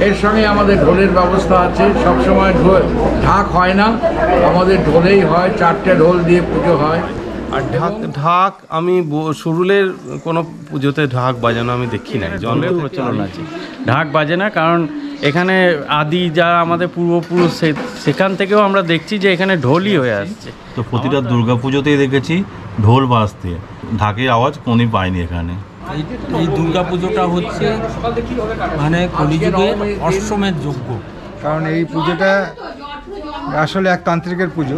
এর সঙ্গে আমাদের ঢোলের ব্যবস্থা আছে, সবসময় ঢাক হয় না, আমাদের ঢোলেই হয়, 4টে ঢোল দিয়ে পুজো হয়। আর ঢাক আমি সুরুলের কোনো পুজোতে ঢাক বাজানো আমি দেখি না, জন্মের প্রচলন আছে, ঢাক বাজে না। কারণ এখানে আদি যারা আমাদের পূর্বপুরুষ সেখান থেকেও আমরা দেখছি যে এখানে ঢোলই হয়ে আসছে। তো প্রতিটা দুর্গা পুজোতেই দেখেছি ঢোল বাজতে, ঢাকের আওয়াজ কোনই পাইনি এখানে। এই দুর্গা পুজোটা হচ্ছে মানে কলিযুগের অষ্টমের যজ্ঞ, কারণ এই পুজোটা আসলে এক তান্ত্রিকের পুজো।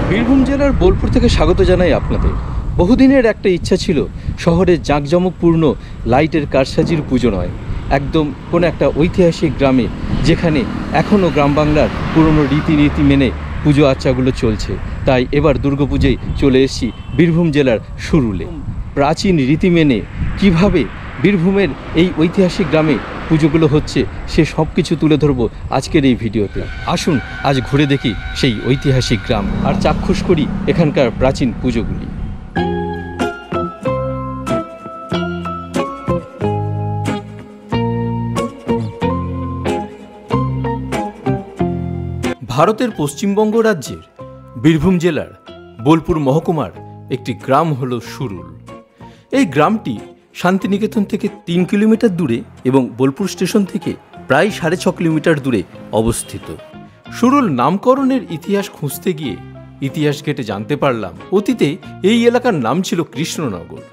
বীরভূম জেলার বোলপুর থেকে স্বাগত জানাই আপনাদের। বহুদিনের একটা ইচ্ছা ছিল শহরের জাঁকজমকপূর্ণ লাইটের কারসাজির পুজো নয়, একদম কোনো একটা ঐতিহাসিক গ্রামে যেখানে এখনও গ্রাম বাংলার পুরনো রীতিনীতি মেনে পুজো আর্চাগুলো চলছে। তাই এবার দুর্গাপুজোয় চলে এসেছি বীরভূম জেলার সুরুলে। প্রাচীন রীতি মেনে কীভাবে বীরভূমের এই ঐতিহাসিক গ্রামে পুজোগুলো হচ্ছে সে সব কিছু তুলে ধরবো আজকের এই ভিডিওতে। আসুন আজ ঘুরে দেখি সেই ঐতিহাসিক গ্রাম আর চাক্ষুষ করি এখানকার প্রাচীন পুজোগুলি। ভারতের পশ্চিমবঙ্গ রাজ্যের বীরভূম জেলার বোলপুর মহকুমার একটি গ্রাম হলো সুরুল। এই গ্রামটি শান্তিনিকেতন থেকে 3 কিলোমিটার দূরে এবং বোলপুর স্টেশন থেকে প্রায় 6.5 কিলোমিটার দূরে অবস্থিত। সুরুল নামকরণের ইতিহাস খুঁজতে গিয়ে ইতিহাস ঘেঁটে জানতে পারলাম অতীতে এই এলাকার নাম ছিল কৃষ্ণনগর,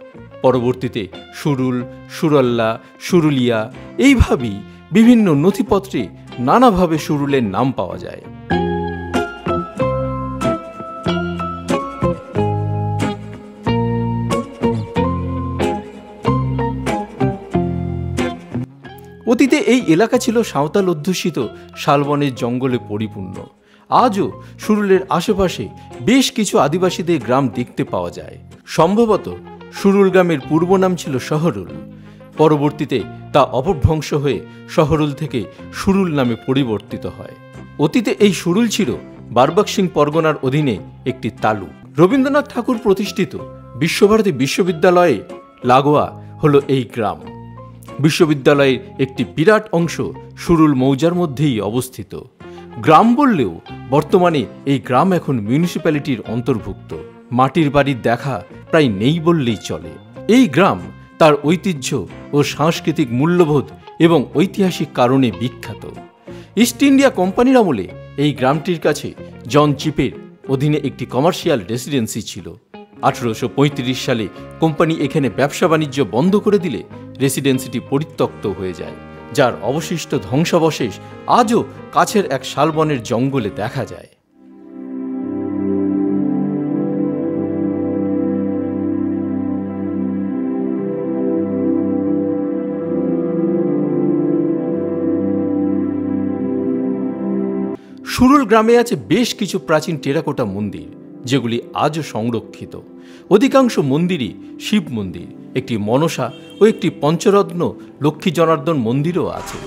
পরবর্তীতে সুরুল, সুরল্লা, সুরুলিয়া এইভাবেই বিভিন্ন নথিপত্রে নানাভাবে সুরুলের নাম পাওয়া যায়। অতীতে এই এলাকা ছিল সাঁওতাল অধ্যুষিত শালবনের জঙ্গলে পরিপূর্ণ। আজও সুরুলের আশেপাশে বেশ কিছু আদিবাসীদের গ্রাম দেখতে পাওয়া যায়। সম্ভবত সুরুল গ্রামের পূর্ব নাম ছিল শহরুল, পরবর্তীতে তা অপভ্রংশ হয়ে শহরুল থেকে সুরুল নামে পরিবর্তিত হয়। অতীতে এই সুরুল ছিল বারবাকসিং পরগনার অধীনে একটি তালুক। রবীন্দ্রনাথ ঠাকুর প্রতিষ্ঠিত বিশ্বভারতী বিশ্ববিদ্যালয়ে লাগোয়া হলো এই গ্রাম। বিশ্ববিদ্যালয়ের একটি বিরাট অংশ সুরুল মৌজার মধ্যেই অবস্থিত। গ্রাম বললেও বর্তমানে এই গ্রাম এখন মিউনিসিপ্যালিটির অন্তর্ভুক্ত। মাটির বাড়ির দেখা প্রায় নেই বললেই চলে। এই গ্রাম তার ঐতিহ্য ও সাংস্কৃতিক মূল্যবোধ এবং ঐতিহাসিক কারণে বিখ্যাত। ইস্ট ইন্ডিয়া কোম্পানির আমলে এই গ্রামটির কাছে জন চিপের অধীনে একটি কমার্শিয়াল রেসিডেন্সি ছিল। 1835 সালে কোম্পানি এখানে ব্যবসা বাণিজ্য বন্ধ করে দিলে রেসিডেন্সিটি পরিত্যক্ত হয়ে যায়, যার অবশিষ্ট ধ্বংসাবশেষ আজও কাছের এক শালবনের জঙ্গলে দেখা যায়। সুরুল গ্রামে আছে বেশ কিছু প্রাচীন টেরাকোটা মন্দির, যেগুলি আজও সংরক্ষিত। অধিকাংশ মন্দিরই শিব মন্দির, একটি মনসা ও একটি পঞ্চরত্ন লক্ষ্মী জনার্দন মন্দিরও আছে।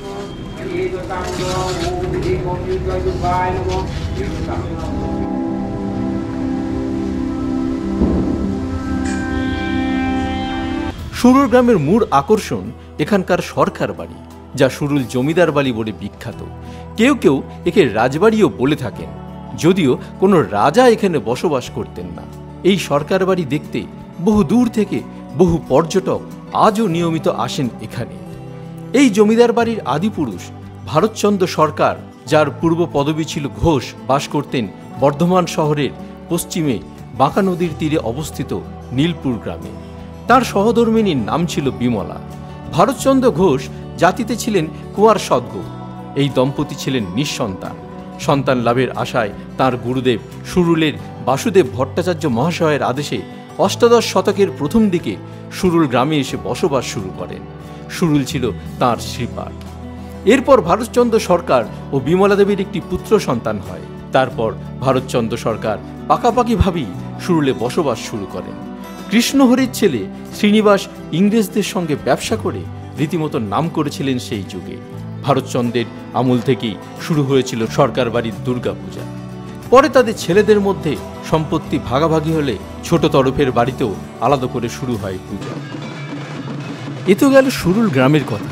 সুরুল গ্রামের মূল আকর্ষণ এখানকার সরকার বাড়ি, যা সুরুল জমিদার বাড়ি বলে বিখ্যাত। কেউ কেউ একে রাজবাড়িও বলে থাকেন, যদিও কোনো রাজা এখানে বসবাস করতেন না। এই সরকার বাড়ি দেখতে বহু দূর থেকে বহু পর্যটক আজও নিয়মিত আসেন এখানে। এই জমিদার বাড়ির আদিপুরুষ ভারতচন্দ্র সরকার, যার পূর্ব পদবী ছিল ঘোষ, বাস করতেন বর্ধমান শহরের পশ্চিমে বাঁকা নদীর তীরে অবস্থিত নীলপুর গ্রামে। তার সহধর্মিনীর নাম ছিল বিমলা। ভারতচন্দ্র ঘোষ জাতিতে ছিলেন কুঁয়ার সদ্গো। এই দম্পতি ছিলেন নিঃসন্তান। সন্তান লাভের আশায় তাঁর গুরুদেব সুরুলের বাসুদেব ভট্টাচার্য মহাশয়ের আদেশে অষ্টাদশ শতকের প্রথম দিকে সুরুল গ্রামে এসে বসবাস শুরু করেন। সুরুল ছিল তাঁর শ্রীপাঠ। এরপর ভারতচন্দ্র সরকার ও বিমলা দেবীর একটি পুত্র সন্তান হয়। তারপর ভারতচন্দ্র সরকার পাকাপাকিভাবেই সুরুলে বসবাস শুরু করেন। কৃষ্ণহরির ছেলে শ্রীনিবাস ইংরেজদের সঙ্গে ব্যবসা করে রীতিমতো নাম করেছিলেন সেই যুগে। ভারতচন্দ্রের আমল থেকেই শুরু হয়েছিল সরকার বাড়ির দুর্গাপূজা। পরে তাদের ছেলেদের মধ্যে সম্পত্তি ভাগাভাগি হলে ছোট তরফের বাড়িতেও আলাদা করে শুরু হয় পূজা। এ তো গেল সুরুল গ্রামের কথা।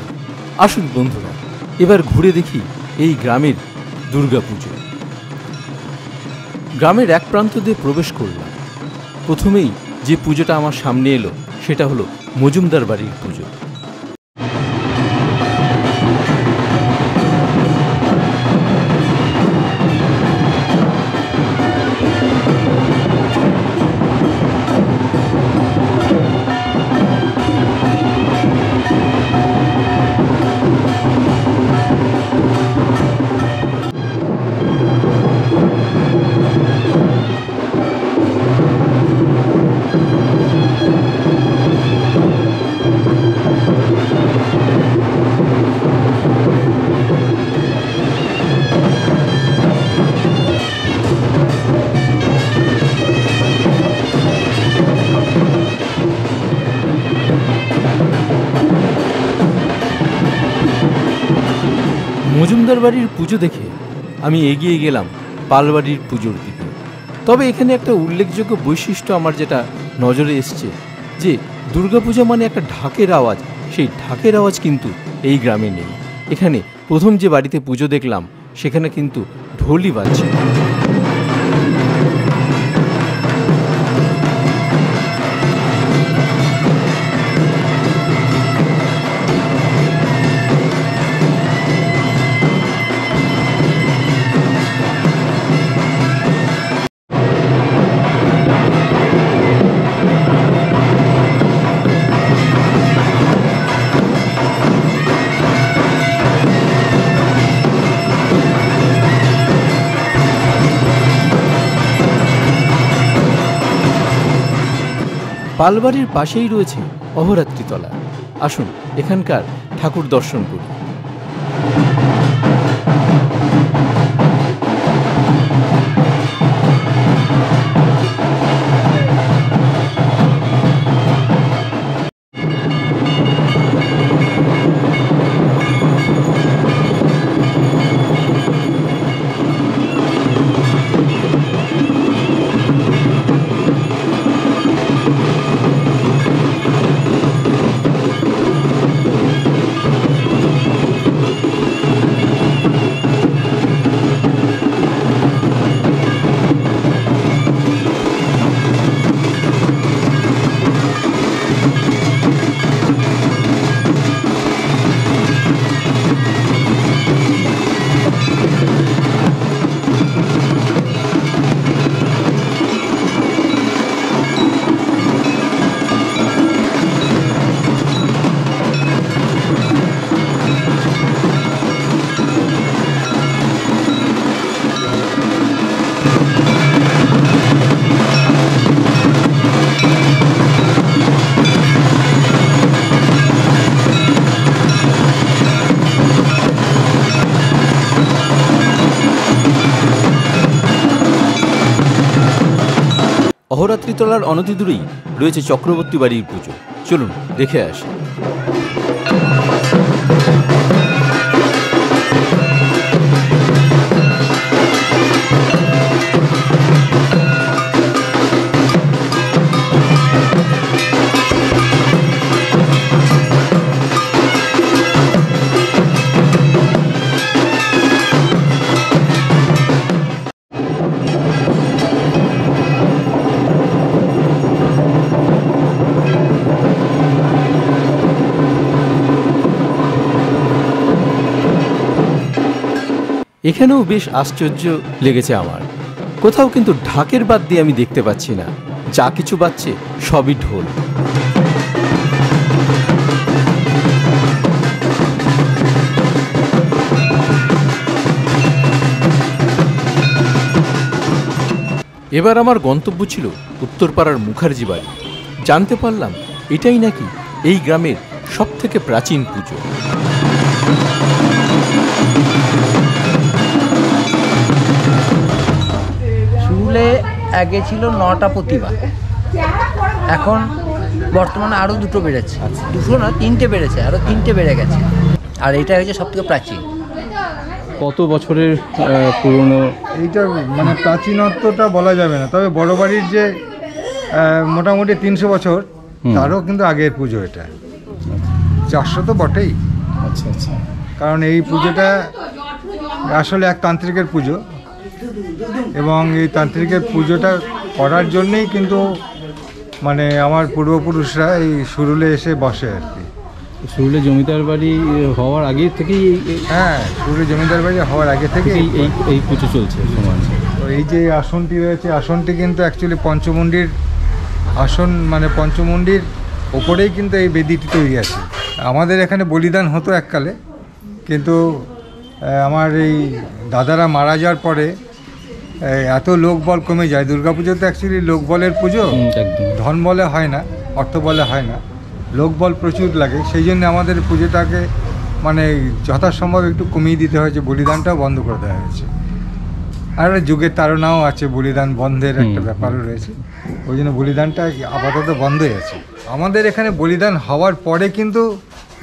আসুন বন্ধুরা, এবার ঘুরে দেখি এই গ্রামের দুর্গাপুজো। গ্রামের এক প্রান্ত দিয়ে প্রবেশ করলাম। প্রথমেই যে পুজোটা আমার সামনে এলো সেটা হলো মজুমদার বাড়ির পুজো। মজুমদার বাড়ির পুজো দেখে আমি এগিয়ে গেলাম পালবাড়ির পুজোর দিকে। তবে এখানে একটা উল্লেখযোগ্য বৈশিষ্ট্য আমার যেটা নজরে এসছে, যে দুর্গাপূজা মানে একটা ঢাকের আওয়াজ, সেই ঢাকের আওয়াজ কিন্তু এই গ্রামে নেই। এখানে প্রথম যে বাড়িতে পুজো দেখলাম সেখানে কিন্তু ঢোলই বাজছে। পালবাড়ির পাশেই রয়েছে অহরাত্রিতলা। আসুন এখানকার ঠাকুর দর্শন করি। অহরাত্রিতলার অনতিদূরেই রয়েছে চক্রবর্তী বাড়ির পুজো। চলুন দেখে আসি। এখানেও বেশ আশ্চর্য লেগেছে আমার। কোথাও কিন্তু ঢাকের বাদ দিয়ে আমি দেখতে পাচ্ছি না, যা কিছু বাজছে সবই ঢোল। এবার আমার গন্তব্য ছিল উত্তরপাড়ার মুখার্জি বাড়ি। জানতে পারলাম এটাই নাকি এই গ্রামের সবথেকে প্রাচীন পুজো। সুরুলে আগে ছিল 9টা প্রতিমা, এখন বর্তমানে আরও 2টো বেড়েছে। 2টো না 3টে বেড়েছে, আরও 3টে বেড়ে গেছে। আর এটা হচ্ছে সবথেকে প্রাচীন। কত বছরের পুরনো? এইটা মানে প্রাচীনত্বটা বলা যাবে না, তবে বড় বাড়ির যে মোটামুটি 300 বছর তারও কিন্তু আগের পুজো। এটা 400 তো বটেই। আচ্ছা আচ্ছা। কারণ এই পুজোটা আসলে এক তান্ত্রিকের পুজো, এবং এই তান্ত্রিকের পুজোটা করার জন্যেই কিন্তু মানে আমার পূর্বপুরুষরা এই সুরুলে এসে বসে আর কি। সুরুলে জমিদার বাড়ি হওয়ার আগে থেকেই? হ্যাঁ, সুরুলে জমিদার বাড়ি হওয়ার আগে থেকেই এই পুজো চলছে সমান। তো এই যে আসনটি রয়েছে, আসনটি কিন্তু অ্যাকচুয়ালি পঞ্চমুণ্ডির আসন, মানে পঞ্চমুণ্ডির ওপরেই কিন্তু এই বেদিটি তৈরি আছে। আমাদের এখানে বলিদান হতো এককালে, কিন্তু আমার এই দাদারা মারা যাওয়ার পরে এত লোকবল কমে যায়। দুর্গাপুজো তো অ্যাকচুয়ালি লোকবলের পুজো, ধন বলে হয় না, অর্থ বলে হয় না, লোকবল প্রচুর লাগে। সেই জন্য আমাদের পুজোটাকে মানে যথাসম্ভব একটু কমিয়ে দিতে হয়েছে, বলিদানটাও বন্ধ করে দেওয়া হয়েছে। আর যুগের তাড়নাও আছে, বলিদান বন্ধের একটা ব্যাপারও রয়েছে, ওই জন্য বলিদানটা আপাতত বন্ধই আছে। আমাদের এখানে বলিদান হওয়ার পরে কিন্তু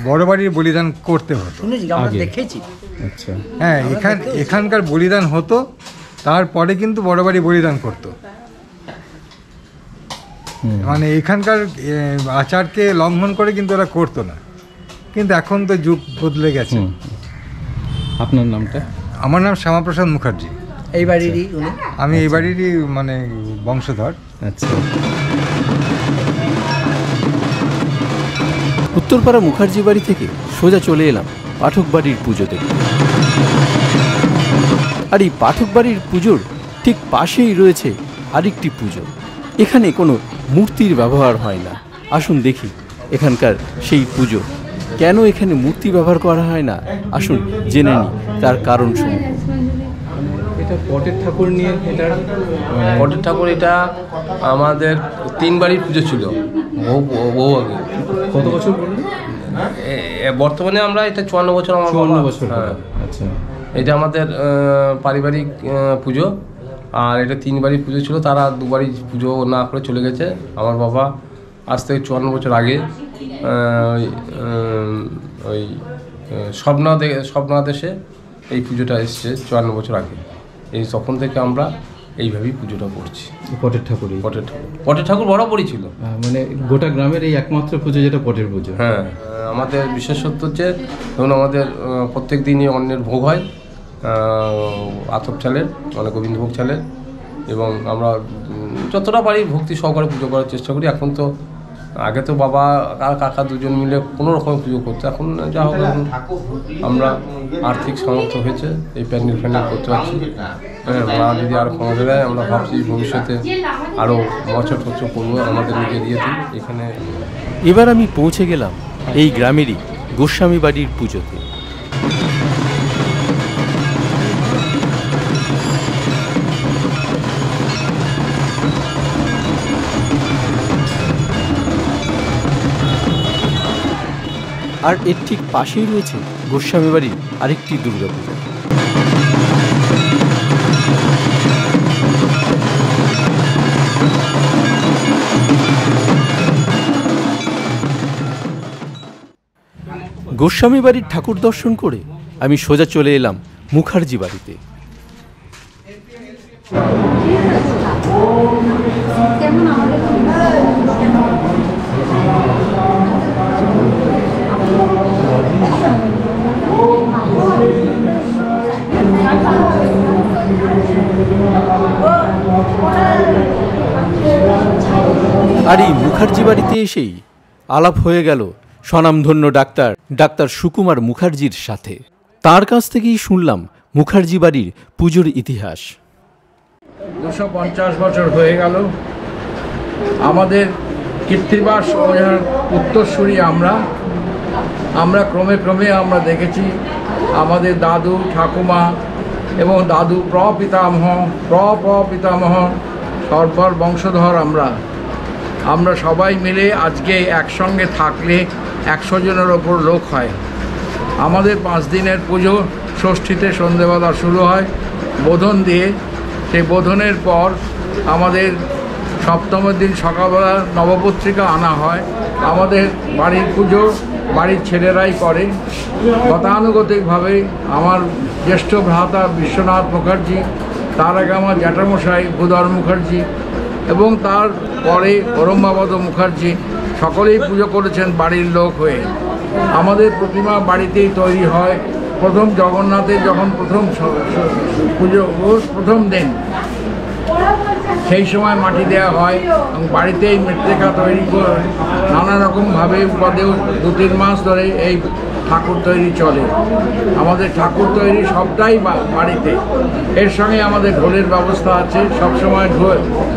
বড় বাড়ির বলিদান করতে হতো। দেখেছি। আচ্ছা। হ্যাঁ, এখানকার বলিদান হতো, তারপরে কিন্তু বড় বাড়ি বলিদান করতো। মানে এখানকার আচারকে লঙ্ঘন করে কিন্তু ওরা করতো না, কিন্তু এখন তো যুগ বদলে গেছে। আপনার নামটা? আমার নাম শ্যামাপ্রসাদ মুখার্জি। এই বাড়িরই উনি? আমি এই বাড়িরই মানে বংশধর। আচ্ছা। উত্তরপাড়া মুখার্জি বাড়ি থেকে সোজা চলে এলাম পাঠক বাড়ির পুজো দেখতে। আর এই পাঠক বাড়ির পুজোর ঠিক পাশেই রয়েছে আরেকটি পুজো। এখানে কোনো মূর্তির ব্যবহার হয় না। আসুন দেখি এখানকার সেই পুজো। কেন এখানে মূর্তি ব্যবহার করা হয় না, আসুন জেনে নিই তার কারণ সমূহ। এটা পটের ঠাকুর নিয়ে? এটা পটের ঠাকুর, এটা আমাদের 3 বাড়ির পুজো ছিল বহু আগে। কত বছর বললেন? বর্তমানে আমরা এটা 54 বছর। 54 বছর। হ্যাঁ। আচ্ছা। এটা আমাদের পারিবারিক পুজো, আর এটা 3 বাড়ির পুজো ছিল। তারা 2 বাড়ির পুজো না করে চলে গেছে। আমার বাবা আজ থেকে 54 বছর আগে ওই স্বপ্নাদেশে এই পুজোটা এসছে 54 বছর আগে। এই তখন থেকে আমরা এইভাবেই পুজোটা করছি। পটের ঠাকুর? পটের ঠাকুর বরাবরই ছিল, মানে গোটা গ্রামের এই একমাত্র পুজো যেটা পটের পুজো। হ্যাঁ, আমাদের বিশেষত্ব হচ্ছে ধরুন আমাদের প্রত্যেক দিনই অন্যের ভোগ হয়, আতপ চালের, মানে গোবিন্দভোগ চালের, এবং আমরা যতটা পারি ভক্তি সহকারে পুজো করার চেষ্টা করি। এখন তো, আগে তো বাবা আর কাকা দুজন মিলে কোনো রকম পুজো করতো, এখন যা হোক আমরা আর্থিক সামর্থ্য হয়েছে এই প্যান্ডেল করতে পারছি। হ্যাঁ, মা যদি আরও ক্ষমতা দেয়, আমরা ভাবছি ভবিষ্যতে আরও বছর টছর করবো আমাদের নিজের দিয়েছি এখানে। এবার আমি পৌঁছে গেলাম এই গ্রামেরই গোস্বামী বাড়ির পুজোতে। আর এর ঠিক পাশেই রয়েছে গোস্বামী বাড়ির আরেকটি দুর্গাপুজো। গোস্বামী বাড়ির ঠাকুর দর্শন করে আমি সোজা চলে এলাম মুখার্জি বাড়িতে। আর এই মুখার্জি বাড়িতে এসেই আলাপ হয়ে গেল স্বনামধন্য ডাক্তার সুকুমার মুখার্জির সাথে। তার কাছ থেকেই শুনলাম মুখার্জি বাড়ির পুজোর ইতিহাস। 250 বছর হয়ে গেল। আমাদের কীর্তিবাস উত্তরসূরি আমরা ক্রমে আমরা দেখেছি আমাদের দাদু ঠাকুমা এবং দাদু প্রপিতামহ সর্বর বংশধর আমরা সবাই মিলে আজকে একসঙ্গে থাকলে 100 জনের ওপর লোক হয়। আমাদের 5 দিনের পুজো। ষষ্ঠীতে সন্ধেবেলা শুরু হয় বোধন দিয়ে। সেই বোধনের পর আমাদের সপ্তমের দিন সকালবেলা নবপত্রিকা আনা হয়। আমাদের বাড়ির পুজো বাড়ির ছেলেরাই করে। গতানুগতিকভাবে আমার জ্যেষ্ঠ ভ্রাতা বিশ্বনাথ মুখার্জি, তার আগে আমার জ্যাঠামশাই ভূধর মুখার্জি এবং তার পরে পরমবাবদ মুখার্জি সকলেই পুজো করেছেন বাড়ির লোক হয়ে। আমাদের প্রতিমা বাড়িতেই তৈরি হয়। প্রথম জগন্নাথের যখন পুজো প্রথম দিন সেই সময় মাটি দেওয়া হয় এবং বাড়িতেই মৃত্তিকা তৈরি করে নানা রকমভাবে উপাদেয় 2-3 মাস ধরে এই ঠাকুর তৈরি চলে। আমাদের ঠাকুর তৈরি সবটাই বাড়িতে। এর সঙ্গে আমাদের ঢোলের ব্যবস্থা আছে। সবসময়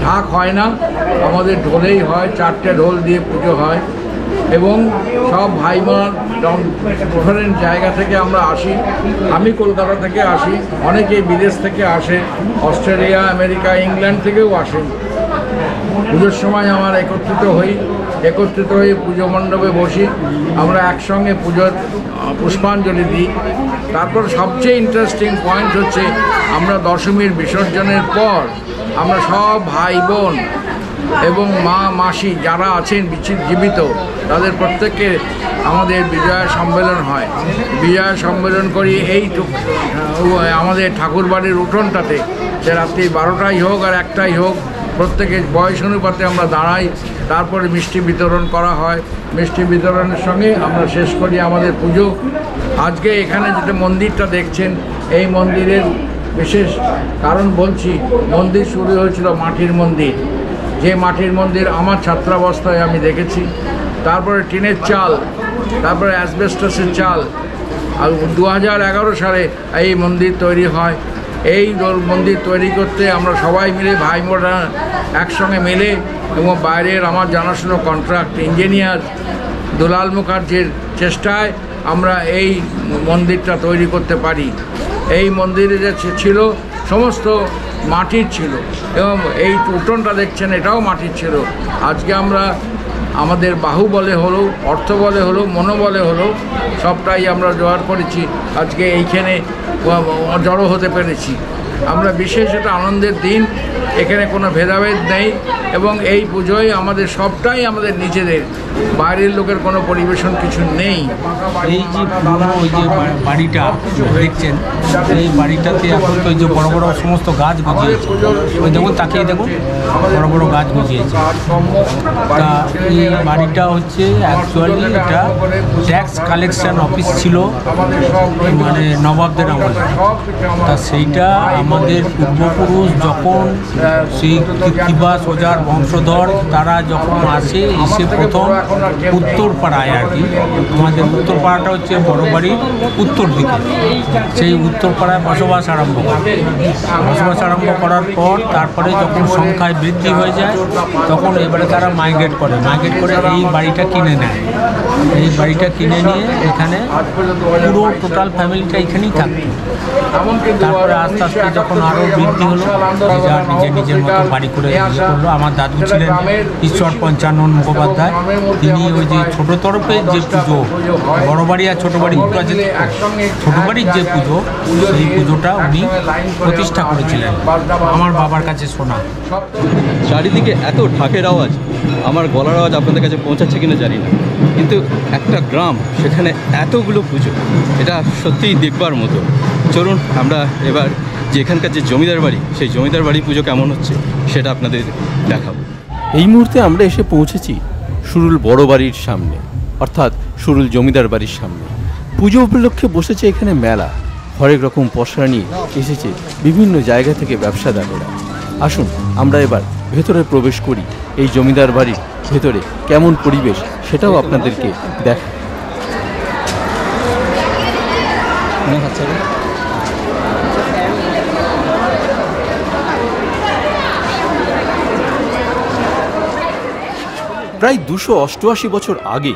ঢাক হয় না, আমাদের ঢোলেই হয়। 4টে ঢোল দিয়ে পুজো হয় এবং সব ভাই বোন ডিফারেন্ট জায়গা থেকে আমরা আসি। আমি কলকাতা থেকে আসি, অনেকেই বিদেশ থেকে আসে, অস্ট্রেলিয়া, আমেরিকা, ইংল্যান্ড থেকেও আসেন। পুজোর সময় আমরা একত্রিত হয়ে পুজো মণ্ডপে বসি, আমরা একসঙ্গে পুজোর পুষ্পাঞ্জলি দিই। তারপর সবচেয়ে ইন্টারেস্টিং পয়েন্ট হচ্ছে আমরা দশমীর বিসর্জনের পর আমরা সব ভাই বোন এবং মা মাসি যারা আছেন জীবিত তাদের প্রত্যেকের আমাদের বিজয়া সম্মেলন হয়। বিজয়া সম্মেলন করি এই আমাদের ঠাকুরবাড়ির উঠোনটাতে, সে রাত্রি 12টাই হোক আর 1টাই হোক, প্রত্যেকের বয়স অনুপাতে আমরা দাঁড়াই। তারপরে মিষ্টি বিতরণ করা হয়। মিষ্টি বিতরণের সঙ্গে আমরা শেষ করি আমাদের পুজো। আজকে এখানে যেটা মন্দিরটা দেখছেন, এই মন্দিরের বিশেষ কারণ বলছি। মন্দির শুরু হয়েছিল মাটির মন্দির, যে মাটির মন্দির আমার ছাত্রাবস্থায় আমি দেখেছি। তারপরে টিনের চাল, তারপরে অ্যাসবেস্টাসের চাল, আর 2011 সালে এই মন্দির তৈরি হয়। এই মন্দির তৈরি করতে আমরা সবাই মিলে ভাই বোনরা একসঙ্গে মিলে এবং বাইরের আমার জানাশোনা কন্ট্রাক্ট ইঞ্জিনিয়ার দুলাল মুখার্জির চেষ্টায় আমরা এই মন্দিরটা তৈরি করতে পারি। এই মন্দিরে যে ছিল সমস্ত মাটির ছিল এবং এই উঠোনটা দেখছেন এটাও মাটির ছিল। আজকে আমরা আমাদের বাহুবলে হলো, অর্থ বলে হলো, মনোবলে হলো, সবটাই আমরা জোগাড় করেছি। আজকে এইখানে জড়ো হতে পেরেছি আমরা। বিশেষ এটা আনন্দের দিন, এখানে কোনো ভেদাভেদ নেই এবং এই পুজোয় আমাদের সবটাই আমাদের নিজেদের, বাইরের লোকের কোনো পরিবেশন কিছু নেই। এই যে ওই যে বাড়িটা দেখছেন, এই বাড়িটাতে এখন তো ওই যে বড় বড় সমস্ত গাছ গজিয়েছে, ওই দেখুন তাকিয়ে দেখুন বড় বড় গাছ গজিয়েছে। তা এই বাড়িটা হচ্ছে অ্যাকচুয়ালি এটা ট্যাক্স কালেকশন অফিস ছিল মানে নবাবদের আমলে। তা সেইটা আমাদের পূর্বপুরুষ যখন সেই কৃত্তিবাস সোজার বংশধর তারা যখন এসে প্রথম উত্তরপাড়ায় আর কি, আমাদের উত্তরপাড়াটা হচ্ছে বড় বাড়ির উত্তর দিকে, সেই উত্তরপাড়ায় বসবাস আরম্ভ করে। বসবাস আরম্ভ করার পর তারপরে যখন সংখ্যায় বৃদ্ধি হয়ে যায় তখন এবারে তারা মাইগ্রেট করে এই বাড়িটা কিনে নেয়। এই বাড়িটা কিনে নিয়ে এখানে পুরো টোটাল ফ্যামিলিটা এখানেই থাকতো। তারপরে আস্তে আস্তে যখন আরও বৃদ্ধি হলো, নিজের মতো বাড়ি করে করলো। আমার দাদু ছিলেন ঈশ্বর পঞ্চানন মুখোপাধ্যায়, তিনি ওই যে ছোটো তরফের যে পুজো, বড় বাড়ি আর ছোটো বাড়ি ছোটো বাড়ির যে পুজো, সেই পুজোটা উনি প্রতিষ্ঠা করেছিলেন, আমার বাবার কাছে শোনা। চারিদিকে এত ঢাকের আওয়াজ, আমার গলার আওয়াজ আপনাদের কাছে পৌঁছাচ্ছে কিনা জানি না, কিন্তু একটা গ্রাম সেখানে এতগুলো পুজো, এটা সত্যিই দেখবার মতো। চলুন আমরা এবার যে এখানকার যে জমিদার বাড়ি, সেই জমিদার বাড়ি পুজো কেমন হচ্ছে সেটা আপনাদের দেখাবো। এই মুহূর্তে আমরা এসে পৌঁছেছি সুরুল বড় বাড়ির সামনে, অর্থাৎ সুরুল জমিদার বাড়ির সামনে। পুজো উপলক্ষে বসেছে এখানে মেলা, হরেক রকম পসরা নিয়ে এসেছে বিভিন্ন জায়গা থেকে ব্যবসাদারেরা। আসুন আমরা এবার ভেতরে প্রবেশ করি, এই জমিদার বাড়ির ভেতরে কেমন পরিবেশ সেটাও আপনাদেরকে দেখা। প্রায় 288 বছর আগে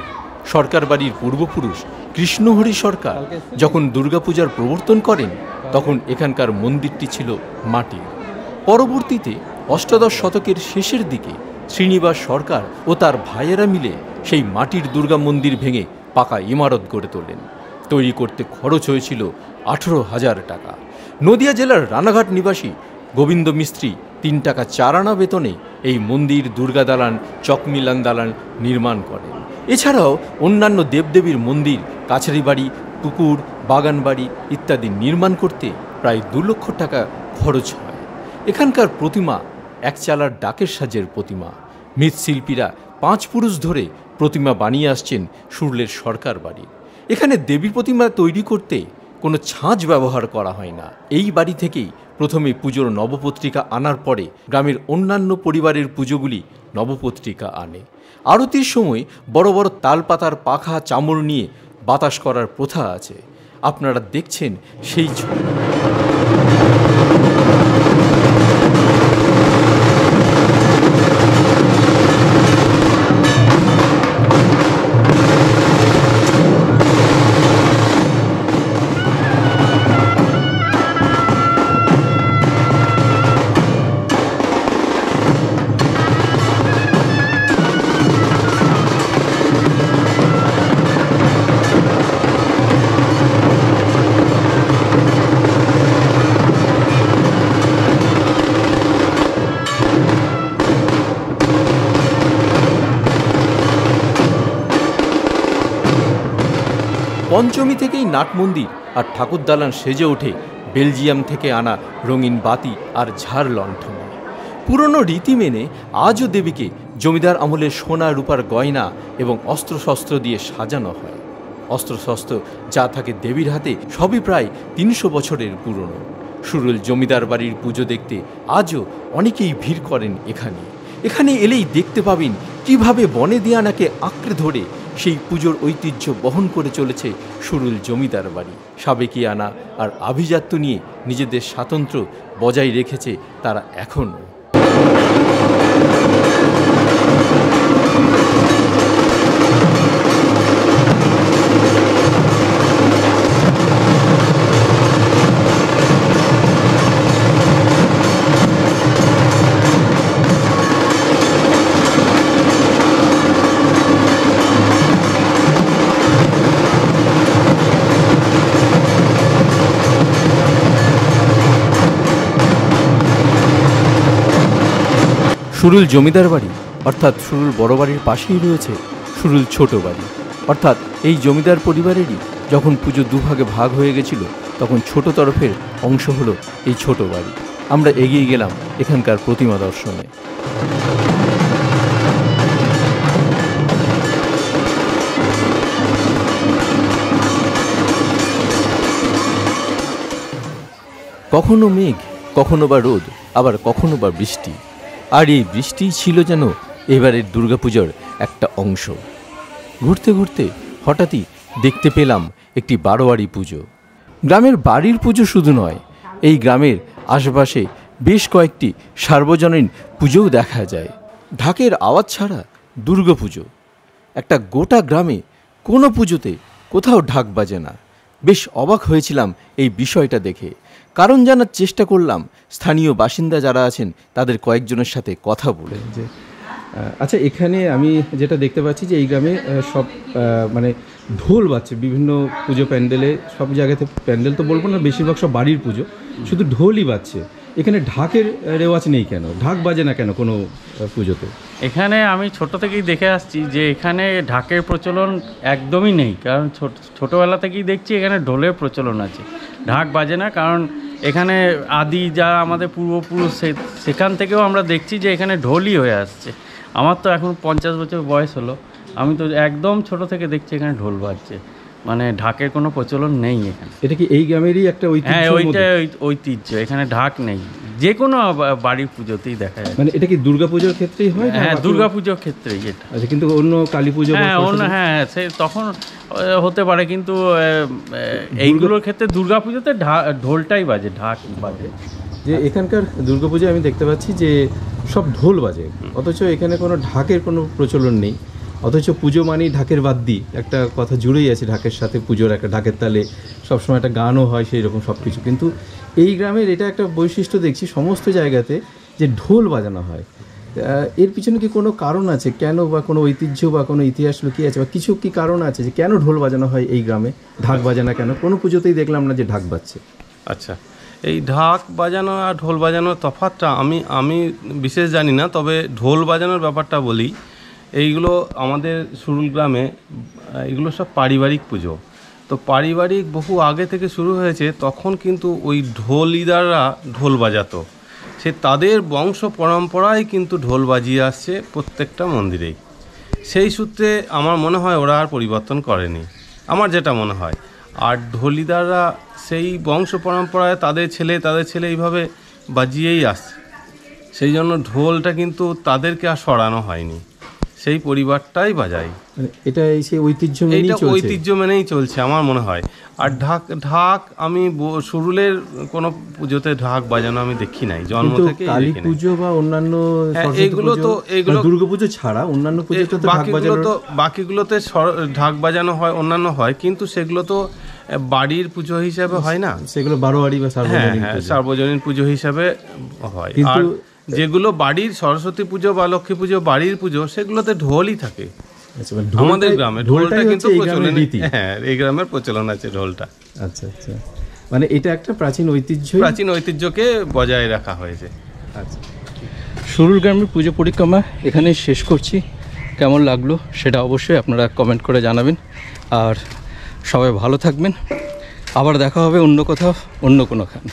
সরকার বাড়ির পূর্বপুরুষ কৃষ্ণহরি সরকার যখন দুর্গাপূজার প্রবর্তন করেন, তখন এখানকার মন্দিরটি ছিল মাটির। পরবর্তীতে অষ্টাদশ শতকের শেষের দিকে শ্রীনিবাস সরকার ও তার ভাইয়েরা মিলে সেই মাটির দুর্গা মন্দির ভেঙে পাকা ইমারত গড়ে তোলেন। তৈরি করতে খরচ হয়েছিল 18,000 টাকা। নদিয়া জেলার রানাঘাট নিবাসী গোবিন্দ মিস্ত্রি 3 টাকা 4 আনা বেতনে এই মন্দির, দুর্গা দালান, চকমিলান দালান নির্মাণ করেন। এছাড়াও অন্যান্য দেবদেবীর মন্দির, কাছারি বাড়ি, পুকুর, বাগান বাড়ি ইত্যাদি নির্মাণ করতে প্রায় 2 লক্ষ টাকা খরচ হয়। এখানকার প্রতিমা একচালার ডাকের সাজের প্রতিমা। মৃৎশিল্পীরা 5 পুরুষ ধরে প্রতিমা বানিয়ে আসছেন সুরুলের সরকার বাড়ি। এখানে দেবী প্রতিমা তৈরি করতে কোনো ছাঁচ ব্যবহার করা হয় না। এই বাড়ি থেকেই প্রথমে পুজোর নবপত্রিকা আনার পরে গ্রামের অন্যান্য পরিবারের পুজোগুলি নবপত্রিকা আনে। আরতির সময় বড় বড় তালপাতার পাখা চামড় নিয়ে বাতাস করার প্রথা আছে। আপনারা দেখছেন সেই ছবি। পঞ্চমী থেকেই নাট মন্দির আর ঠাকুর দালান সেজে ওঠে বেলজিয়াম থেকে আনা রঙিন বাতি আর ঝাড় লণ্ঠনে। পুরনো রীতি মেনে আজও দেবীকে জমিদার আমলের সোনা রূপার গয়না এবং অস্ত্রশস্ত্র দিয়ে সাজানো হয়। অস্ত্রশস্ত্র যা থাকে দেবীর হাতে সবই প্রায় 300 বছরের পুরনো। সুরুল জমিদার বাড়ির পুজো দেখতে আজও অনেকেই ভিড় করেন এখানে এলেই দেখতে পাবেন কিভাবে বনে দিয়ানাকে আঁকড়ে ধরে সেই পুজোর ঐতিহ্য বহন করে চলেছে সুরুল জমিদার বাড়ি। সাবেকিয়ানা আর আভিজাত্য নিয়ে নিজেদের স্বাতন্ত্র্য বজায় রেখেছে তারা এখনও। সুরুল জমিদার বাড়ি অর্থাৎ সুরুল বড় বাড়ির পাশেই রয়েছে সুরুল ছোট বাড়ি। অর্থাৎ এই জমিদার পরিবারেরই যখন পুজো দুভাগে ভাগ হয়ে গেছিল তখন ছোট তরফের অংশ হলো এই ছোট বাড়ি। আমরা এগিয়ে গেলাম এখানকার প্রতিমা দর্শনে। কখনো মেঘ, কখনো বা রোদ, আবার কখনো বা বৃষ্টি। আর এই বৃষ্টি ছিল যেন এবারের দুর্গাপুজোর একটা অংশ। ঘুরতে ঘুরতে হঠাৎই দেখতে পেলাম একটি বারোয়ারি পুজো। গ্রামের বাড়ির পুজো শুধু নয়, এই গ্রামের আশেপাশে বেশ কয়েকটি সার্বজনীন পুজোও দেখা যায়। ঢাকের আওয়াজ ছাড়া দুর্গাপুজো একটা গোটা গ্রামে কোনো পুজোতে কোথাও ঢাক বাজে না। বেশ অবাক হয়েছিলাম এই বিষয়টা দেখে। কারণ জানার চেষ্টা করলাম স্থানীয় বাসিন্দা যারা আছেন তাদের কয়েকজনের সাথে কথা বলে। যে আচ্ছা, এখানে আমি যেটা দেখতে পাচ্ছি যে এই গ্রামে সব মানে ঢোল বাজছে বিভিন্ন পুজো প্যান্ডেলে। সব জায়গাতে প্যান্ডেল তো বলবো না, বেশিরভাগ সব বাড়ির পুজো, শুধু ঢোলই বাজছে। এখানে ঢাকের রেওয়াজ নেই কেন? ঢাক বাজে না কেন কোনো পুজোতে? এখানে আমি ছোট থেকেই দেখে আসছি যে এখানে ঢাকের প্রচলন একদমই নেই। কারণ ছোটোবেলা থেকেই দেখছি এখানে ঢোলের প্রচলন আছে, ঢাক বাজে না। কারণ এখানে আদি যা আমাদের পূর্বপুরুষ সেখান থেকেও আমরা দেখছি যে এখানে ঢোলই হয়ে আসছে। আমার তো এখন 50 বছর বয়স হলো, আমি তো একদম ছোট থেকে দেখছি এখানে ঢোল বাজছে, মানে ঢাকের কোনো প্রচলন নেই এখানে। এটা কি এই গ্রামেরই একটা ঐতিহ্য? হ্যাঁ, ওইটাই ঐতিহ্য। এখানে ঢাক নেই, যে কোনো বাড়ির পুজোতেই দেখা যায়। মানে এটা কি দুর্গাপুজোর ক্ষেত্রেই হয়? হ্যাঁ, দুর্গাপুজোর ক্ষেত্রেই এটা। আচ্ছা, কিন্তু অন্য কালী পুজো, হ্যাঁ হ্যাঁ সে তখন হতে পারে, কিন্তু এইগুলোর ক্ষেত্রে দুর্গাপুজোতে ঢোলটাই বাজে, ঢাক বাজে। যে এখানকার দুর্গাপুজোয় আমি দেখতে পাচ্ছি যে সব ঢোল বাজে, অথচ এখানে কোনো ঢাকের কোনো প্রচলন নেই। অথচ পুজো মানেই ঢাকের বাদ্যি, একটা কথা জুড়েই আছে ঢাকের সাথে। পুজোর একটা ঢাকের তালে সবসময় একটা গানও হয়, সেই রকম সব কিছু। কিন্তু এই গ্রামের এটা একটা বৈশিষ্ট্য দেখছি সমস্ত জায়গাতে, যে ঢোল বাজানো হয়। এর পিছনে কি কোনো কারণ আছে কেন, বা কোনো ঐতিহ্য বা কোনো ইতিহাস লুকিয়ে আছে, বা কিছু কি কারণ আছে যে কেন ঢোল বাজানো হয় এই গ্রামে, ঢাক বাজানো কেন? কোনো পুজোতেই দেখলাম না যে ঢাক বাজছে। আচ্ছা, এই ঢাক বাজানো আর ঢোল বাজানোর তফাৎটা আমি বিশেষ জানি না, তবে ঢোল বাজানোর ব্যাপারটা বলি। এইগুলো আমাদের সুরুল গ্রামে এগুলো সব পারিবারিক পুজো। তো পারিবারিক বহু আগে থেকে শুরু হয়েছে, তখন কিন্তু ওই ঢোলিদাররা ঢোল বাজাতো, সে তাদের বংশ পরম্পরায় কিন্তু ঢোল বাজিয়ে আসছে প্রত্যেকটা মন্দিরেই। সেই সূত্রে আমার মনে হয় ওরা আর পরিবর্তন করেনি, আমার যেটা মনে হয়। আর ঢোলিদাররা সেই বংশ পরম্পরায় তাদের ছেলে এইভাবে বাজিয়েই আসছে, সেই জন্য ঢোলটা কিন্তু তাদেরকে আর সরানো হয়নি, সেই পরিবারটাই বাজায়। এটা সেই ঐতিহ্য মেনেই এইটা চলছে। ঐতিহ্য মেনেই চলছে আমার মনে হয়। আর ঢাক আমি সুরুলের কোনো পুজোতে ঢাক বাজানো আমি দেখি নাই, জন্ম কিন্তু থেকে কালী পুজো বা অন্যান্য এগুলো দুর্গাপুজো ছাড়া অন্যান্য পুজোতে তো ঢাক বাজানো, বাকিগুলোতে ঢাক বাজানো হয়, অন্যান্য হয়, কিন্তু সেগুলো তো বাড়ির পুজো হিসাবে হয় না, সেগুলো বারোয়ারি বা সার্বজনীন পুজো হিসাবে হয়। আর যেগুলো বাড়ির সরস্বতী পুজো বা লক্ষ্মী পুজো বাড়ির পুজো, সেগুলোতে ঢোলই থাকে। আমাদের গ্রামে ঢোলটা কিন্তু প্রচলন, হ্যাঁ এই গ্রামের প্রচলন আছে ঢোলটা। আচ্ছা আচ্ছা, মানে এটা একটা প্রাচীন ঐতিহ্যকে বজায় রাখা হয়েছে। আচ্ছা, সুরুল গ্রামের পুজো পরিক্রমা এখানে শেষ করছি। কেমন লাগলো সেটা অবশ্যই আপনারা কমেন্ট করে জানাবেন। আর সবাই ভালো থাকবেন, আবার দেখা হবে অন্য কোথাও অন্য কোনোখানে।